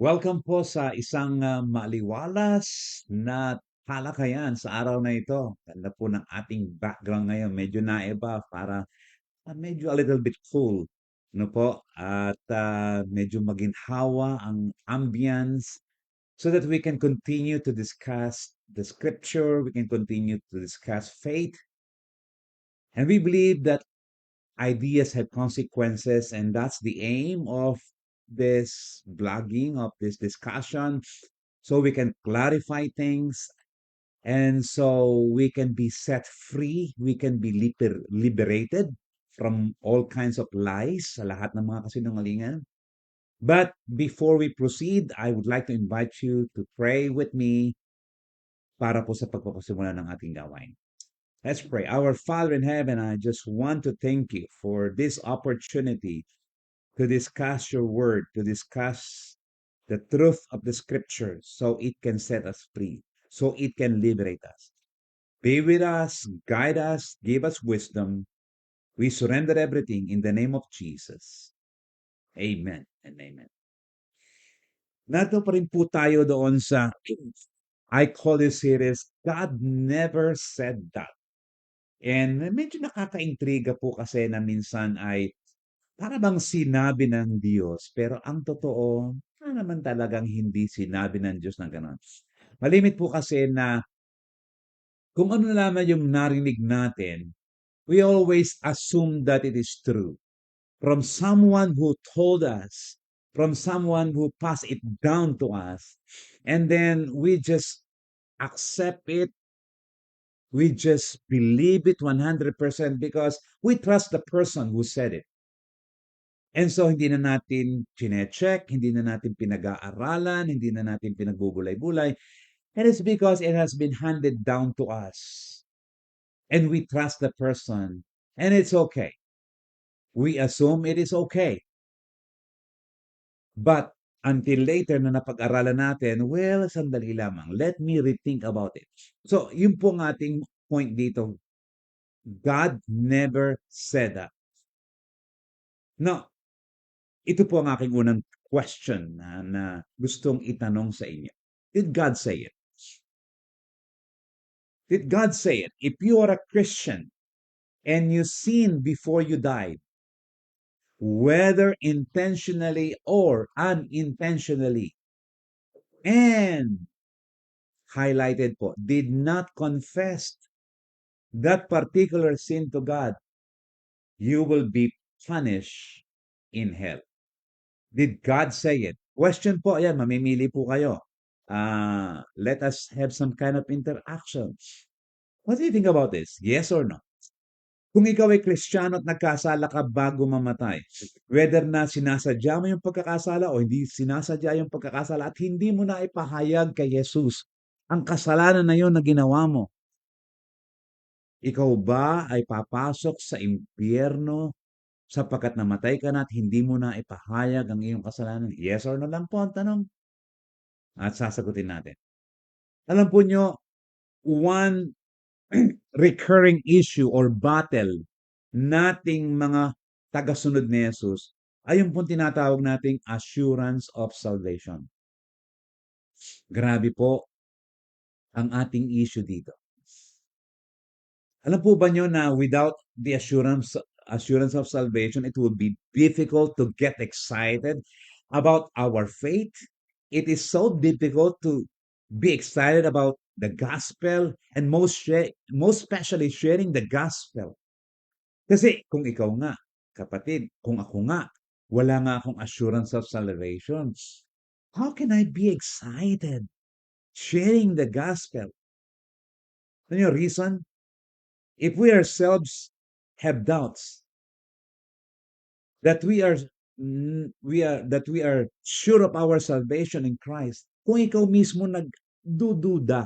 Welcome po sa isang maliwalas na talakayan sa araw na ito. Ganda po ng ating background ngayon. Medyo naiba para medyo a little bit cool. No po? At medyo maginhawa ang ambience so that we can continue to discuss the scripture. We can continue to discuss faith. And we believe that ideas have consequences, and that's the aim of this blogging, of this discussion, so we can clarify things, and so we can be set free, we can be liberated from all kinds of lies, sa lahat ng mga kasinungalingan. But before we proceed, I would like to invite you to pray with me para po sa pagpapasimula ng ating gawain. Let's pray. Our Father in heaven, I just want to thank you for this opportunity to discuss your word, to discuss the truth of the scriptures so it can set us free, so it can liberate us. Be with us, guide us, give us wisdom. We surrender everything in the name of Jesus. Amen and amen. Nato pa rin po tayo doon sa I call this series, God Never Said That. And medyo nakakaintriga po kasi na minsan ay para bang sinabi ng Diyos, pero ang totoo, naman talagang hindi sinabi ng Diyos na gano'n. Malimit po kasi na kung ano lamang yung narinig natin, we always assume that it is true. From someone who told us, from someone who passed it down to us, and then we just accept it, we just believe it 100% because we trust the person who said it. And so hindi na natin chine-check, hindi na natin pinag-aaralan, hindi na natin pinagbubulay-bulay. And it's because it has been handed down to us. And we trust the person. And it's okay. We assume it is okay. But until later na napag-aralan natin, well, sandali lamang. Let me rethink about it. So, yun po ang ating point dito. God never said that. Now, ito po ang aking unang question na gustong itanong sa inyo. Did God say it? Did God say it? If you are a Christian and you sinned before you died, whether intentionally or unintentionally, and highlighted po, did not confess that particular sin to God, you will be punished in hell. Did God say it? Question po, ayan, mamimili po kayo. Let us have some kind of interaction. What do you think about this? Yes or no? Kung ikaw ay Kristiyano at nagkasala ka bago mamatay, whether na sinasadya mo yung pagkakasala o hindi sinasadya yung pagkakasala at hindi mo na ipahayag kay Jesus ang kasalanan na yun na ginawa mo, ikaw ba ay papasok sa impyerno sapagkat namatay ka na at hindi mo na ipahayag ang iyong kasalanan? Yes or no lang po ang tanong. At sasagutin natin. Alam po nyo, one recurring issue or battle nating mga tagasunod ni Jesus ay yung pong tinatawag nating assurance of salvation. Grabe po ang ating issue dito. Alam po ba nyo na without the assurance of salvation, it would be difficult to get excited about our faith. It is so difficult to be excited about the gospel and most especially sharing the gospel. Kasi kung ikaw nga, kapatid, kung ako nga, wala nga akong assurance of salvation, how can I be excited sharing the gospel? Ano yung reason? If we ourselves have doubts that we are sure of our salvation in Christ, kung ikaw mismo nagdududa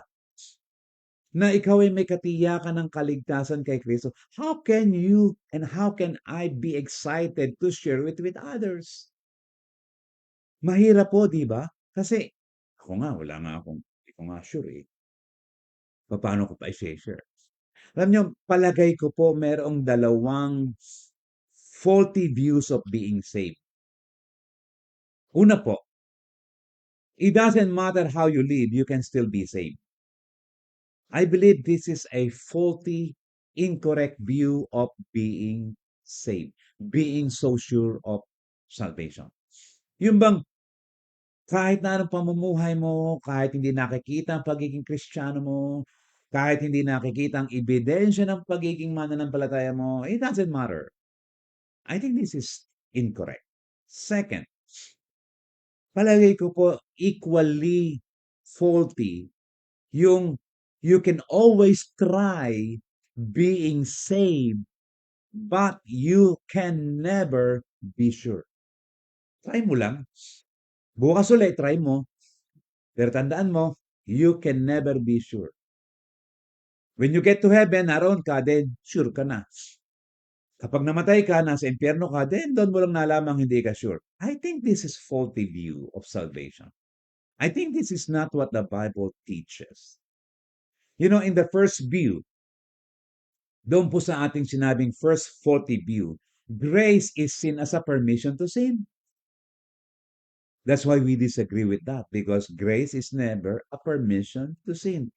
na ikaw ay may katiyakan ng kaligtasan kay Kristo, how can you and how can I be excited to share it with others? Mahirap po, di ba? Kasi ako nga, hindi ko nga sure eh. Paano ko pa i-share? Alam niyo, palagay ko po merong dalawang faulty views of being saved. Una po, It doesn't matter how you live, you can still be saved. I believe this is a faulty, incorrect view of being saved, being so sure of salvation. Yung bang kahit na anong pamumuhay mo, kahit hindi nakikita ang pagiging Kristiyano mo, kahit hindi nakikita ang ebidensya ng pagiging mananampalataya mo, it doesn't matter. I think this is incorrect. Second, palagay ko po equally faulty yung you can always try being saved, but you can never be sure. Try mo lang. Bukas ulit, try mo. Pero tandaan mo, you can never be sure. When you get to heaven, naroon ka, then sure ka na. Kapag namatay ka, nasa impyerno ka, then doon mo lang nalamang hindi ka sure. I think this is faulty view of salvation. I think this is not what the Bible teaches. You know, in the first view, doon po sa ating sinabing first faulty view, grace is seen as a permission to sin. That's why we disagree with that, because grace is never a permission to sin.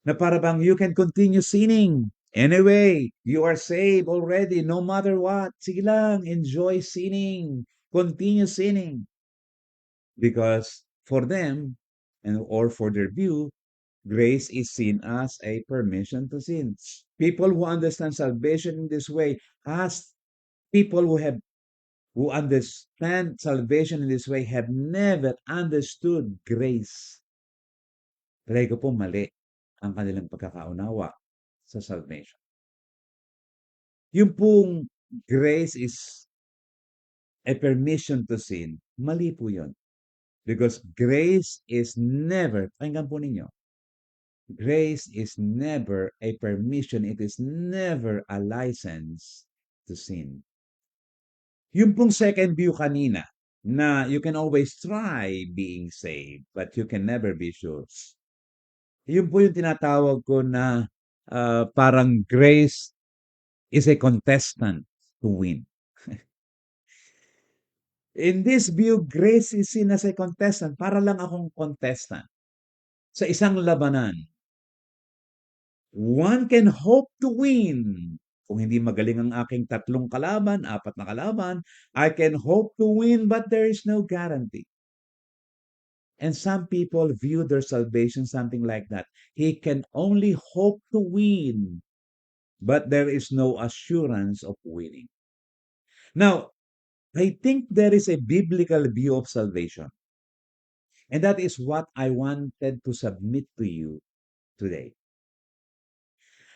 Na para bang you can continue sinning. Anyway, you are saved already no matter what. Sige lang, enjoy sinning. Continue sinning. Because for them, and or for their view, grace is seen as a permission to sin. People who understand salvation in this way, as people who understand salvation in this way have never understood grace. Palagi ko po mali ang kanilang pagkakaunawa sa salvation. Yung pong grace is a permission to sin, mali po yun. Because grace is never, pakinggan po ninyo, grace is never a permission, it is never a license to sin. Yung pong second view kanina, na you can always try being saved, but you can never be sure. Yun po yung tinatawag ko na parang grace is a contestant to win. In this view, grace is seen as a contestant. Para lang akong contestant sa isang labanan. One can hope to win. Kung hindi magaling ang aking tatlong kalaban, apat na kalaban, I can hope to win, but there is no guarantee. And some people view their salvation something like that. He can only hope to win, but there is no assurance of winning. Now, I think there is a biblical view of salvation. And that is what I wanted to submit to you today.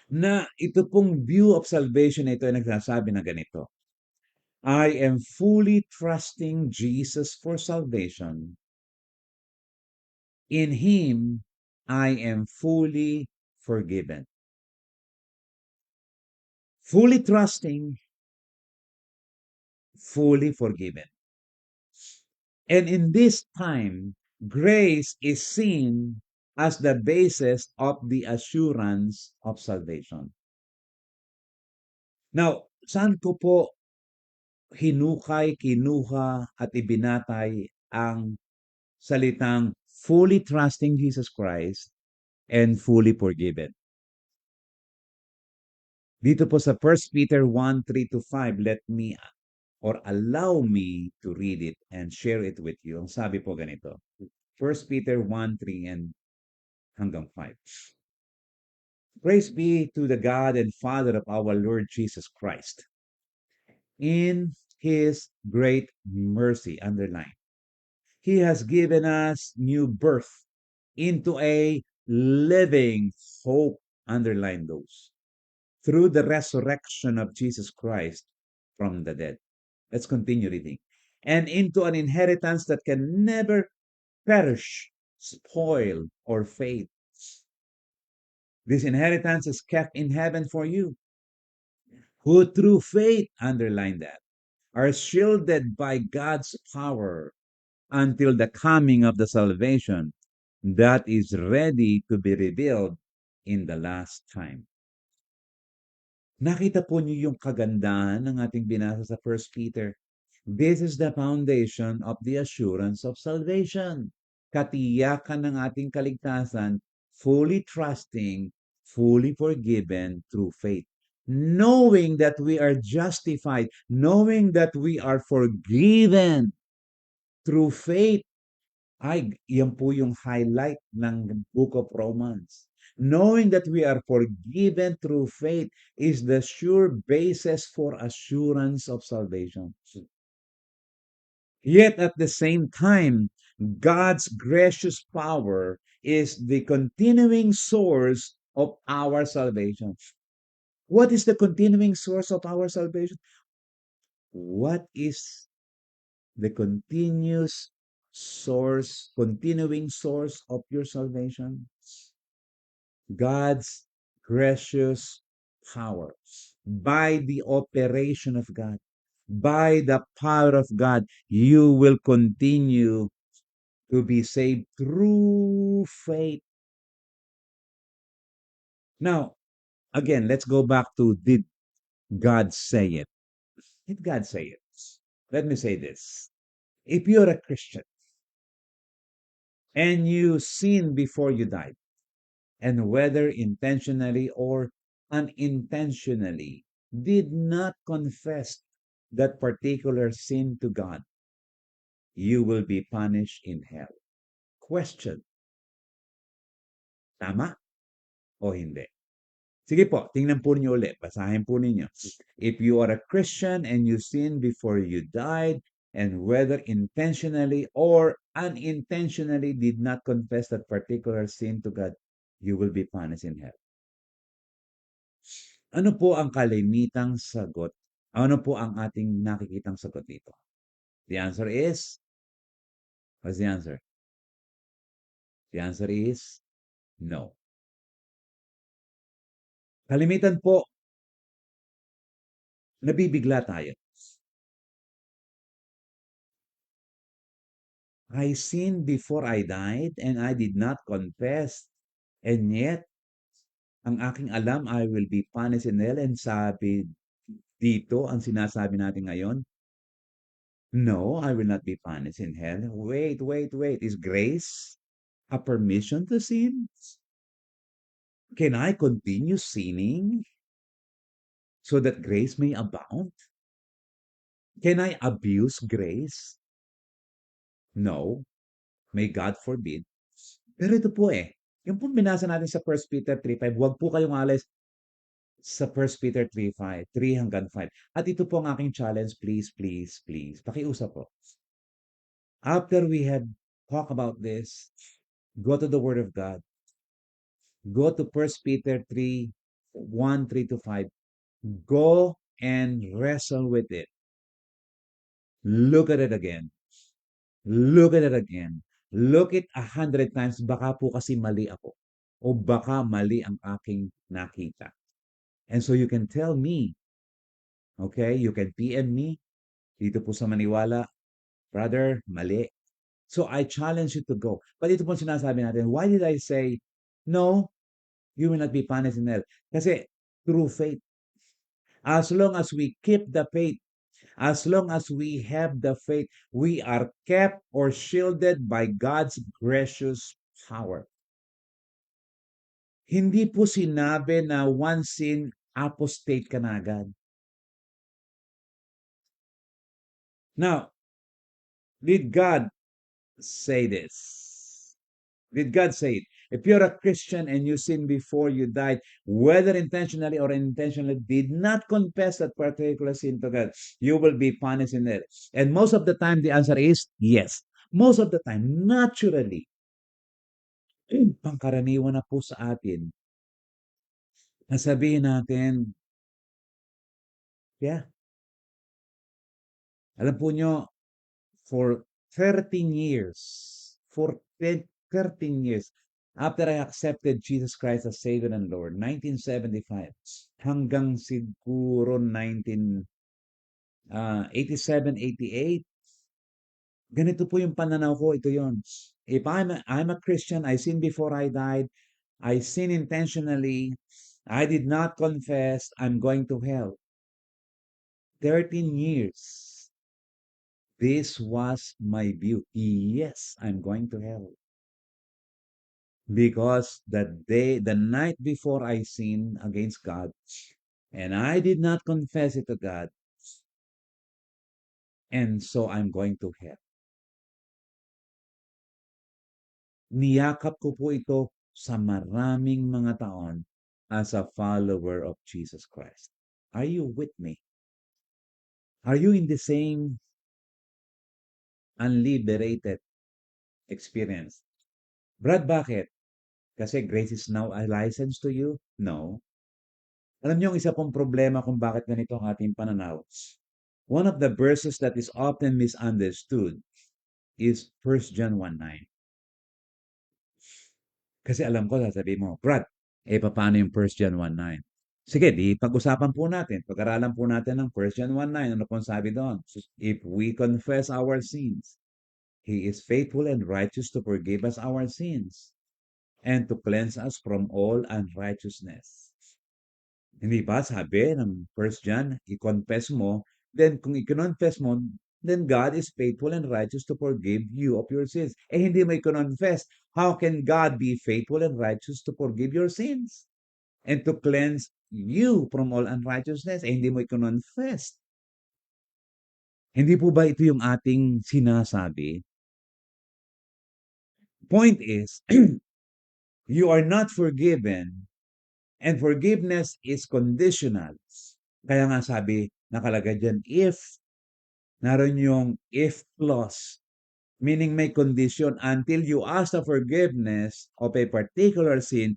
Na ito pong view of salvation na ito ay nagsasabi na ganito. I am fully trusting Jesus for salvation. In Him, I am fully forgiven. Fully trusting, fully forgiven. And in this time, grace is seen as the basis of the assurance of salvation. Now, saan ko po hinukay, kinuha, at ibinatay ang salitang fully trusting Jesus Christ and fully forgiven? Dito po sa 1 Peter 1, 3-5, let me or allow me to read it and share it with you. Ang sabi po ganito, 1 Peter 1, 3 and hanggang 5. Praise be to the God and Father of our Lord Jesus Christ. In His great mercy, underline, He has given us new birth into a living hope, underline those, through the resurrection of Jesus Christ from the dead. Let's continue reading. And into an inheritance that can never perish, spoil, or fade. This inheritance is kept in heaven for you, who through faith, underline that, are shielded by God's power until the coming of the salvation that is ready to be revealed in the last time. Nakita po niyo yung kagandahan ng ating binasa sa 1 Peter. This is the foundation of the assurance of salvation. katiyakan ng ating kaligtasan, fully trusting, fully forgiven through faith. Knowing that we are justified, knowing that we are forgiven through faith. Ay, yan po yung highlight ng Book of Romans. Knowing that we are forgiven through faith is the sure basis for assurance of salvation. Yet at the same time, God's gracious power is the continuing source of our salvation. What is the continuing source of our salvation? What is the continuing source of your salvation? God's gracious power. By the operation of God, by the power of God, you will continue to be saved through faith. Now, again, let's go back to did God say it? Did God say it? Let me say this. If you're a Christian and you sin before you died, and whether intentionally or unintentionally, did not confess that particular sin to God, you will be punished in hell. Question, tama o hindi? Sige po, tingnan po niyo ulit. Basahin po ninyo. If you are a Christian and you sin before you died, and whether intentionally or unintentionally did not confess that particular sin to God, you will be punished in hell. Ano po ang kalimitang sagot? Ano po ang ating nakikitang sagot dito? The answer is, what's the answer? The answer is no. Kalimitan po, nabibigla tayo. I sinned before I died and I did not confess. And yet, ang aking alam, I will be punished in hell. And sabi dito, ang sinasabi natin ngayon, no, I will not be punished in hell. Wait. Is grace a permission to sin? Can I continue sinning so that grace may abound? Can I abuse grace? No. May God forbid. Pero ito po yung pong binasa natin sa 1 Peter 3:5, huwag po kayong alis sa 1 Peter 3:5, 3 hanggang 5. At ito po ang aking challenge, please. Pakiusap po. After we had talked about this, go to the Word of God. Go to 1 Peter 3:1, 3 to 5. Go and wrestle with it. Look at it again. Look at it again. Look it 100 times. Baka po kasi mali ako. O baka mali ang aking nakita. And so you can tell me, okay? You can PM me dito po sa Maniwala, brother, mali. So I challenge you to go. But ito po sinasabi natin, why did I say, no, you will not be punished in hell? Kasi through faith. As long as we keep the faith, as long as we have the faith, we are kept or shielded by God's gracious power. Hindi po sinabi na once sin, apostate ka na agad. Now, did God say this? Did God say it? If you're a Christian and you sin before you died, whether intentionally or unintentionally, did not confess that particular sin to God, you will be punished in it. And most of the time, the answer is yes. Most of the time, naturally. Pangkaraniwan na po sa atin. Nasabihin natin, yeah. Alam po nyo, for 13 years, for 13 years, after I accepted Jesus Christ as Savior and Lord, 1975, hanggang siguro 1987, 88, ganito po yung pananaw ko, ito yon. If I'm a Christian, I sinned before I died, I sin intentionally, I did not confess, I'm going to hell. 13 years. This was my view. Yes, I'm going to hell. Because the night before I sinned against God, and I did not confess it to God, and so I'm going to hell. Niyakap ko po ito sa maraming mga taon as a follower of Jesus Christ. Are you with me? Are you in the same unliberated experience? Brad, bakit? Kasi grace is now a license to you? No. Alam niyo, ang isa pong problema kung bakit ganito ang ating pananaw. One of the verses that is often misunderstood is 1 John 1:9. Kasi alam ko, sasabihin mo, Brad, paano yung 1 John 1:9? Sige, di pag-usapan po natin. Pag-aralan po natin ng 1 John 1:9. Ano pong sabi doon? If we confess our sins, He is faithful and righteous to forgive us our sins and to cleanse us from all unrighteousness. Hindi ba sabi ng 1 John, i-confess mo, then kung i-confess mo, then God is faithful and righteous to forgive you of your sins. Hindi mo i-confess, how can God be faithful and righteous to forgive your sins and to cleanse you from all unrighteousness? Hindi mo i-confess. Hindi po ba ito yung ating sinasabi? Point is, you are not forgiven and forgiveness is conditional. Kaya nga sabi, nakalagay dyan, if, naroon yung if clause, meaning may condition until you ask the forgiveness of a particular sin,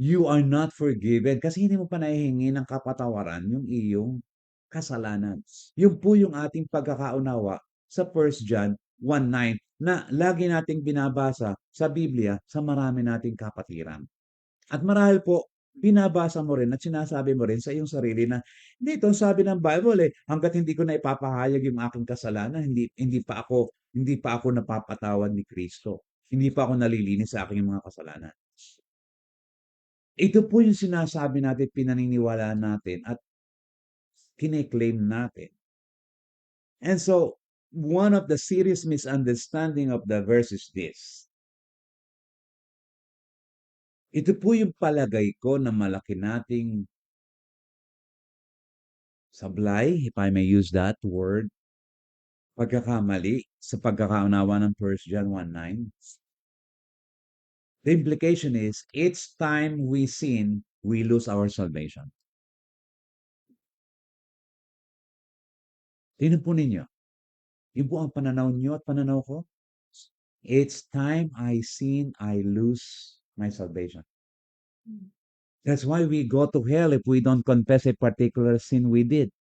you are not forgiven kasi hindi mo pa nahihingi ng kapatawaran yung iyong kasalanan. Yun po yung ating pagkakaunawa sa 1 John 1:9 na lagi nating binabasa sa Biblia sa marami nating kapatiran. At marahil po, binabasa mo rin at sinasabi mo rin sa iyong sarili na, hindi, ito ang sabi ng Bible hanggat hindi ko na ipapahayag yung aking kasalanan, hindi pa ako napapatawad ni Kristo. Hindi pa ako nalilinis sa aking mga kasalanan. Ito po yung sinasabi natin, pinaniniwalaan natin at kine-claim natin. And so, one of the serious misunderstanding of the verse is this. Ito po yung palagay ko na malaki nating sablay, if I may use that word, pagkakamali sa pagkakaunawa ng 1 John 1:9. The implication is, each time we sin, we lose our salvation. Tingnan po ninyo. Yun po ang pananaw nyo at pananaw ko. Each time I sin, I lose my salvation. That's why we go to hell if we don't confess a particular sin we did.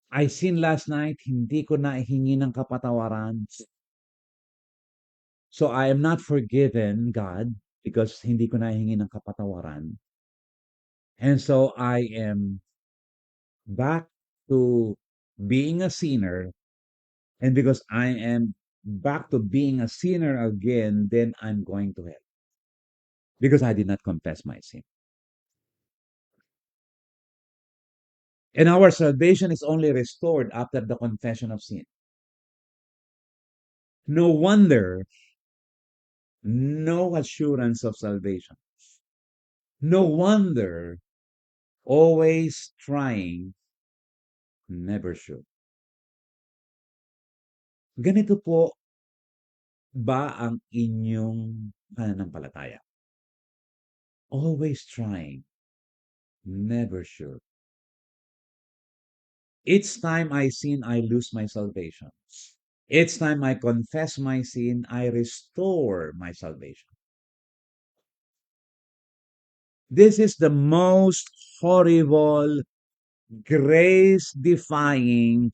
I sinned last night, hindi ko na hingi ng kapatawaran. So I am not forgiven, God, because hindi ko na hingi ng kapatawaran. And so I am back to being a sinner. And because I am back to being a sinner again, then I'm going to hell. Because I did not confess my sin. And our salvation is only restored after the confession of sin. No wonder, no assurance of salvation. No wonder, always trying, never sure. Ganito po ba ang inyong pananampalataya? Always trying, never sure. Each time I sin, I lose my salvation. Each time I confess my sin, I restore my salvation. This is the most horrible, grace-defying,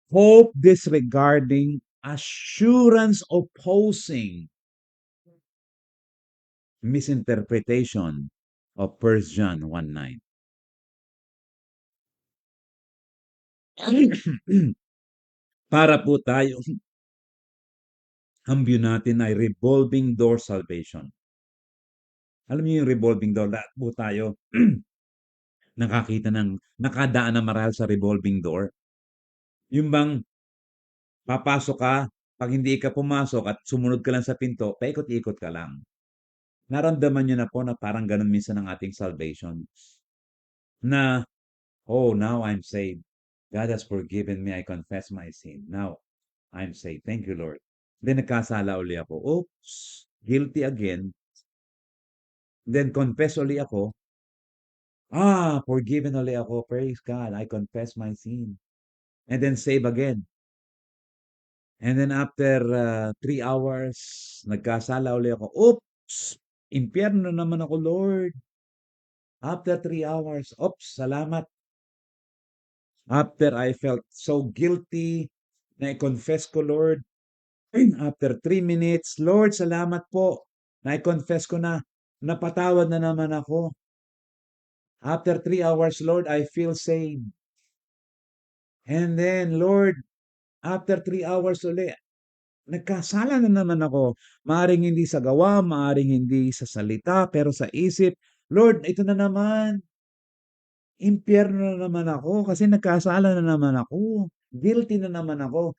hope disregarding, assurance opposing misinterpretation of 1 John 1:9. Para po tayo, ang view natin ay revolving door salvation. Alam niyo yung revolving door, lahat po tayo nakadaan na marahil sa revolving door. Yung bang papasok ka, 'Pag hindi ka pumasok at sumunod ka lang sa pinto, paikot-ikot ka lang. Naramdaman niyo na po na parang gano'n minsan ang ating salvation, na, "Oh, now I'm saved. God has forgiven me. I confess my sin. Now I'm saved. Thank you, Lord." Then nagkasala uli ako. Oops, guilty again. Then confess uli ako. Forgiven uli ako. Praise God. I confess my sin. And then save again. And then after 3 hours, nagkasala uli ako. Oops! Impyerno na naman ako, Lord. After 3 hours, oops, salamat. After I felt so guilty, na-confess ko, Lord. After 3 minutes, Lord, salamat po. Na-confess ko na, napatawad na naman ako. After 3 hours, Lord, I feel saved. And then, Lord, after 3 hours uli, nagkasala na naman ako. Maaring hindi sa gawa, maaring hindi sa salita, pero sa isip, Lord, ito na naman. Impyerno na naman ako kasi nagkasala na naman ako. Guilty na naman ako.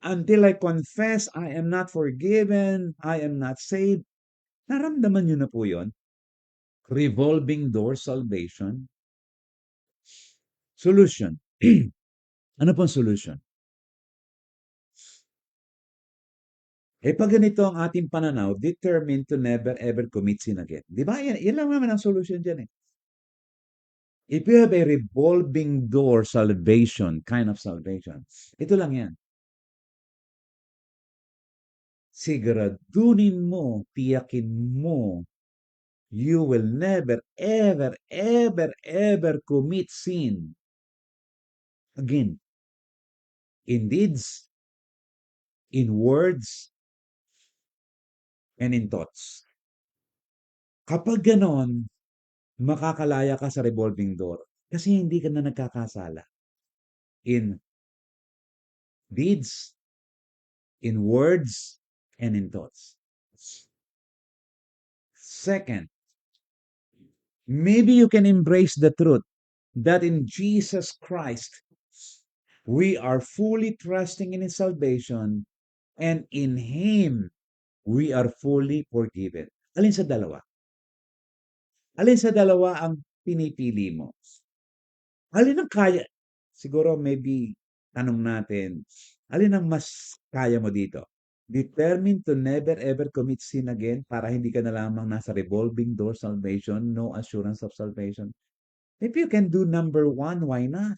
Until I confess, I am not forgiven, I am not saved. Naramdaman niyo na po yun? Revolving door salvation. Solution. Ano pong solution? Pag ganito ang ating pananaw, determined to never ever commit sin again. Di ba? Yan lang naman ang solution dyan eh. If you have a revolving door salvation, kind of salvation, ito lang yan. Siguraduhin mo, tiyakin mo, you will never, ever, ever, ever commit sin again. In deeds, in words, and in thoughts. Kapag ganon, makakalaya ka sa revolving door kasi hindi ka na nagkakasala in deeds, in words, and in thoughts. Second, maybe you can embrace the truth that in Jesus Christ, we are fully trusting in His salvation, and in Him, we are fully forgiven. Alin sa dalawa? Alin sa dalawa ang pinipili mo? Alin ang kaya? Siguro maybe tanong natin, alin ang mas kaya mo dito? Determined to never ever commit sin again para hindi ka na lamang nasa revolving door salvation, no assurance of salvation. If you can do number one, why not?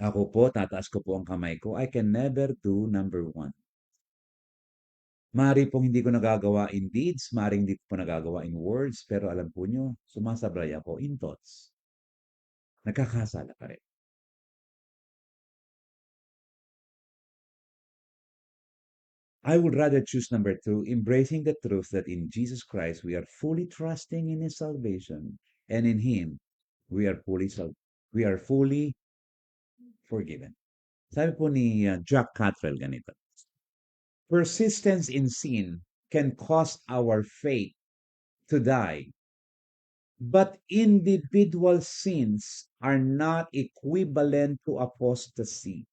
Ako po, tataas ko po ang kamay ko. I can never do number one. Mari pong hindi ko nagagawa in deeds, maring hindi ko po nagagawa in words, pero alam po nyo, sumasablay ako in thoughts. Nagkakasala pa rin. I would rather choose number two, embracing the truth that in Jesus Christ we are fully trusting in His salvation, and in Him we are we are fully forgiven. Sabi po ni Jack Catrell ganito, persistence in sin can cause our faith to die, but individual sins are not equivalent to apostasy.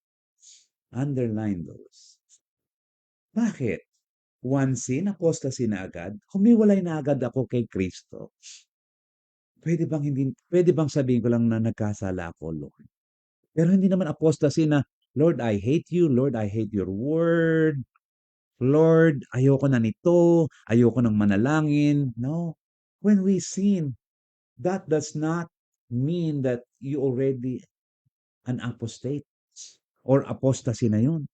Underline those. Bakit? One sin, apostasy na agad. Humiwalay na agad ako kay Kristo. Pwede bang sabihin ko lang na nagkasala ako, Lord? Pero hindi naman apostasy na, Lord, I hate you. Lord, I hate your word. Lord, ayoko na nito. Ayoko nang manalangin. No. When we sin, that does not mean that you already an apostate or apostasy na yun.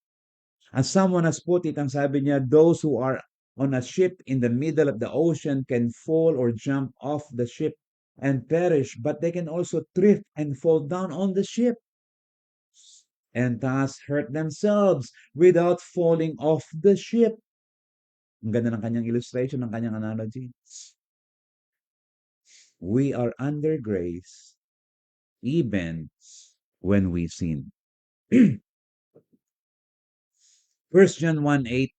As someone has put it, ang sabi niya, those who are on a ship in the middle of the ocean can fall or jump off the ship and perish, but they can also drift and fall down on the ship and thus hurt themselves without falling off the ship. Ang ganda ng kanyang illustration, ng kanyang analogy. We are under grace even when we sin. 1 John 1:8,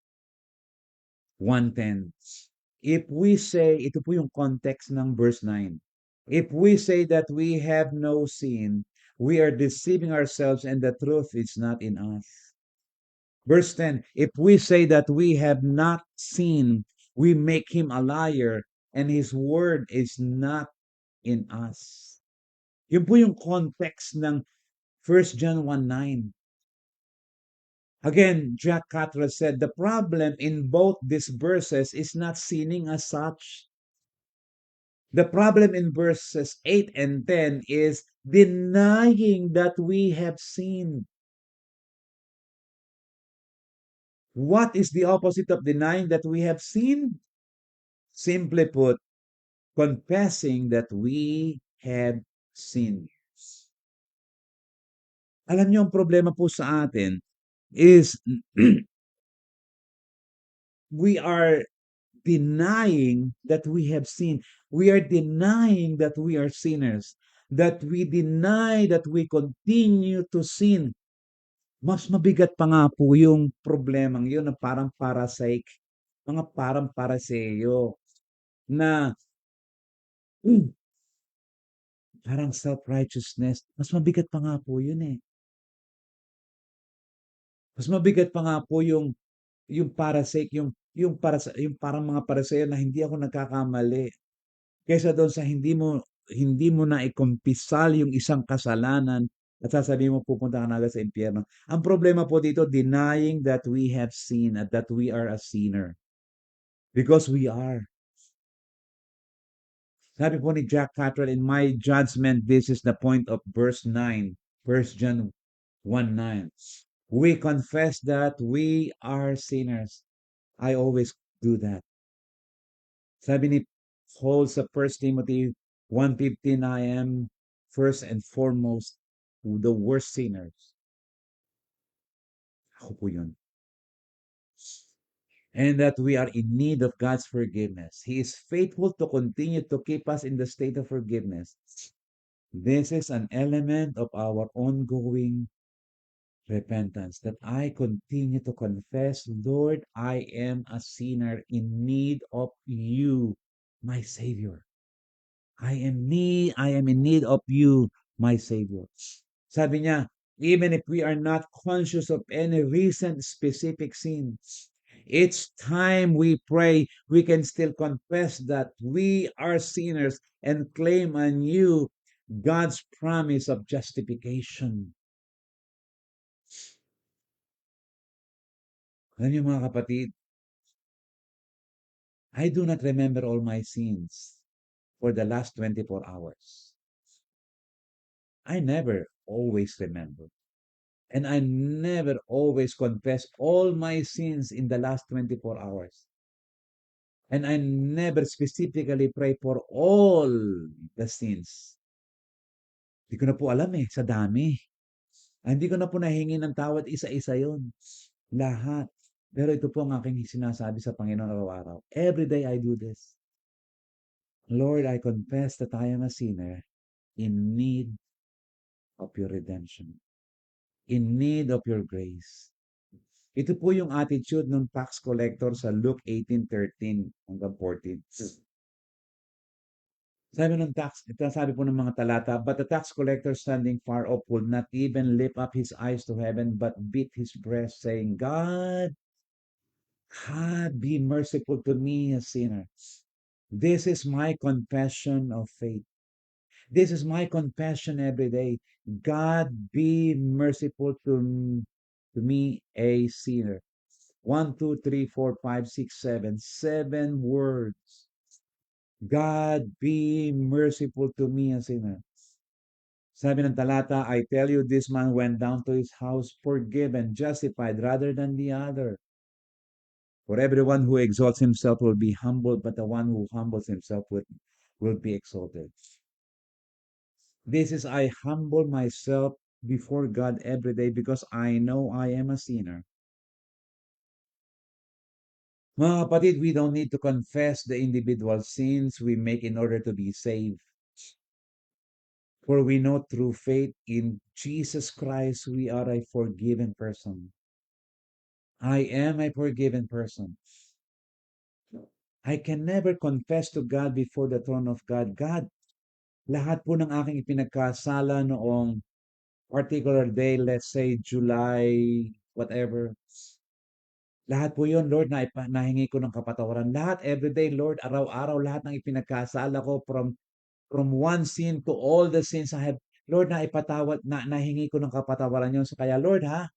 1:10. If we say, ito po yung context ng verse 9. If we say that we have no sin, we are deceiving ourselves and the truth is not in us. Verse 10, if we say that we have not seen, we make him a liar, and his word is not in us. Yun po yung context ng 1 John 1:9. Again, Jack Cottrell said, the problem in both these verses is not sinning as such. The problem in verses 8 and 10 is denying that we have sinned. What is the opposite of denying that we have sinned? Simply put, confessing that we have sinned. Alam niyo, ang problema po sa atin is we are denying that we have sinned. We are denying that we are sinners. That we deny that we continue to sin. Mas mabigat pa nga po yung problemang yun na parang parasite, mga parang paraseyo na parang self-righteousness. Mas mabigat pa nga po yun eh. Mas mabigat pa nga po yung parasite, yung parang mga paraseyo na hindi ako nagkakamali. Kaysa doon sa hindi mo na ikumpisal yung isang kasalanan at sasabihin mo pupunta ka na agad sa impyerno. Ang problema po dito, denying that we have sinned at that we are a sinner. Because we are. Sabi po ni Jack Cottrell, in my judgment, this is the point of verse 9, 1 John 1:9. We confess that we are sinners. I always do that. Sabi ni Paul sa 1 Timothy 1:15, I am first and foremost the worst sinners. Ako po yun. And that we are in need of God's forgiveness. He is faithful to continue to keep us in the state of forgiveness. This is an element of our ongoing repentance, that I continue to confess, Lord, I am a sinner in need of you, my Savior. I am in need of you, my Savior. Sabi niya, even if we are not conscious of any recent specific sins, each time we pray, we can still confess that we are sinners and claim anew God's promise of justification. Alam niyo mga kapatid, I do not remember all my sins for the last 24 hours. I never always remember. And I never always confess all my sins in the last 24 hours. And I never specifically pray for all the sins. Hindi ko na po alam sa dami. Hindi ko na po nahingi ng tawad isa-isa yon. Lahat. Pero ito po ang aking sinasabi sa Panginoon araw-araw. Every day I do this. Lord, I confess that I am a sinner in need of your redemption, in need of your grace. Ito po yung attitude ng tax collector sa Luke 18:13 hanggang 14. Sabi po ng mga talata, but the tax collector standing far off would not even lift up his eyes to heaven, but beat his breast, saying, God, be merciful to me, a sinner. This is my confession of faith. This is my confession every day. God, be merciful to me, a sinner. 1, 2, 3, 4, 5, 6, 7. 7 words. God, be merciful to me, a sinner. Sabi ng talata, I tell you, this man went down to his house forgiven, justified, rather than the other. For everyone who exalts himself will be humbled, but the one who humbles himself will be exalted. This is, I humble myself before God every day because I know I am a sinner. Mga kapatid, we don't need to confess the individual sins we make in order to be saved. For we know through faith in Jesus Christ, we are a forgiven person. I am a forgiven person. I can never confess to God before the throne of God. God, lahat po ng aking ipinagkasala noong particular day, let's say July, whatever, Lahat po yun, Lord, nahingi ko ng kapatawaran. Lahat, everyday, Lord, araw-araw, lahat ng ipinagkasala ko from one sin to all the sins I have. Lord, nahingi ko ng kapatawaran yun. So kaya, Lord, ha?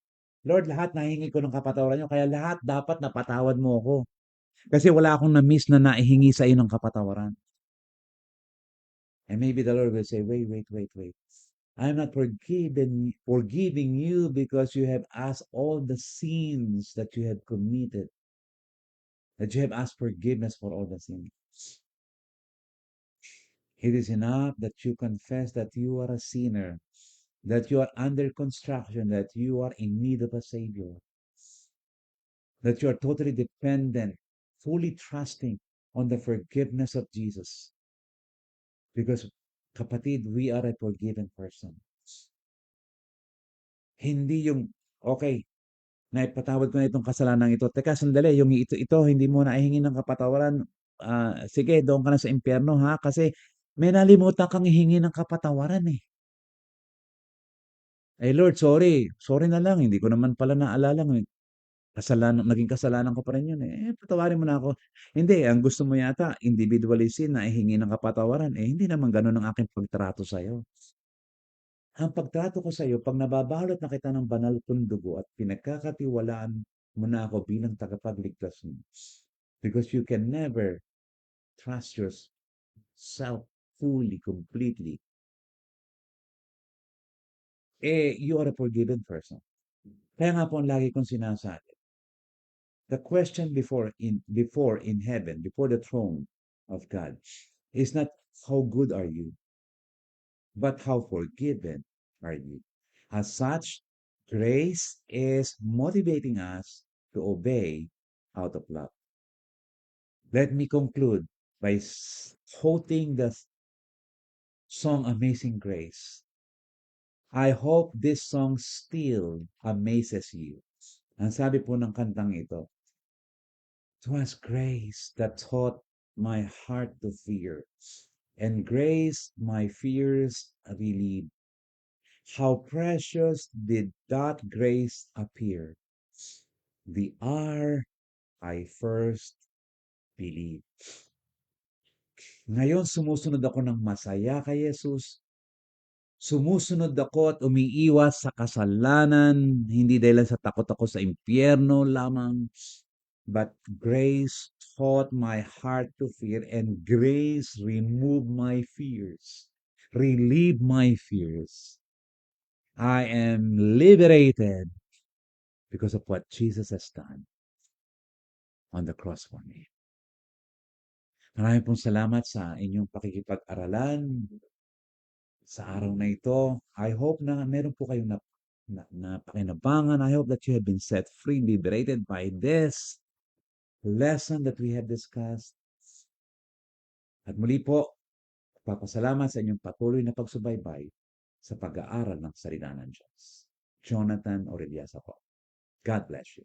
Lord, lahat nahingi ko ng kapatawaran yun. Kaya lahat dapat napatawad mo ako. Kasi wala akong na-miss na naihingi sa iyo ng kapatawaran. And maybe the Lord will say, wait, wait, wait, wait. I'm not forgiving you because you have asked all the sins that you have committed, that you have asked forgiveness for all the sins. It is enough that you confess that you are a sinner, that you are under construction, that you are in need of a Savior, that you are totally dependent, fully trusting on the forgiveness of Jesus. Because, kapatid, we are a forgiven person. Hindi yung, okay, naipatawad ko na itong kasalanan ito. Teka, sandali, yung ito hindi mo naihingi ng kapatawaran. Sige, doon ka na sa impyerno ha, kasi may nalimutan kang ihingi ng kapatawaran eh. Eh Lord, sorry. Sorry na lang, hindi ko naman pala naalala ng naging kasalanan ko pa rin yun eh. Patawarin mo na ako. Hindi, ang gusto mo yata, individually sin na ihingi ng kapatawaran. Eh, hindi naman ganun ang aking pagtrato sa'yo. Ang pagtrato ko sa iyo, 'pag nababalot na kita ng banal kong dugo at pinagkakatiwalaan mo na ako bilang tagapagligtas mo. Because you can never trust yourself fully, completely. You are a forgiven person. Kaya nga po ang lagi kong sinasabi, the question before in heaven, before the throne of God, is not how good are you, but how forgiven are you? As such, grace is motivating us to obey out of love. Let me conclude by quoting the song Amazing Grace. I hope this song still amazes you. Ang sabi po ng kantang ito, "'Twas grace that taught my heart to fear, and grace my fears relieved. How precious did that grace appear, the hour I first believed." Ngayon sumusunod ako ng masaya kay Jesus. Sumusunod ako at umiiwas sa kasalanan, hindi dahil sa takot ako sa impyerno lamang, but grace taught my heart to fear, and grace removed my fears, relieved my fears. I am liberated because of what Jesus has done on the cross for me. Maraming pong salamat sa inyong pakikipag-aralan sa araw na ito. I hope na meron po kayong na pakinabangan. I hope that you have been set free, liberated by this lesson that we have discussed. At muli po, papasalamat sa inyong patuloy na pagsubaybay sa pag-aaral ng salita ng Diyos. Jonathan Orellasa po. God bless you.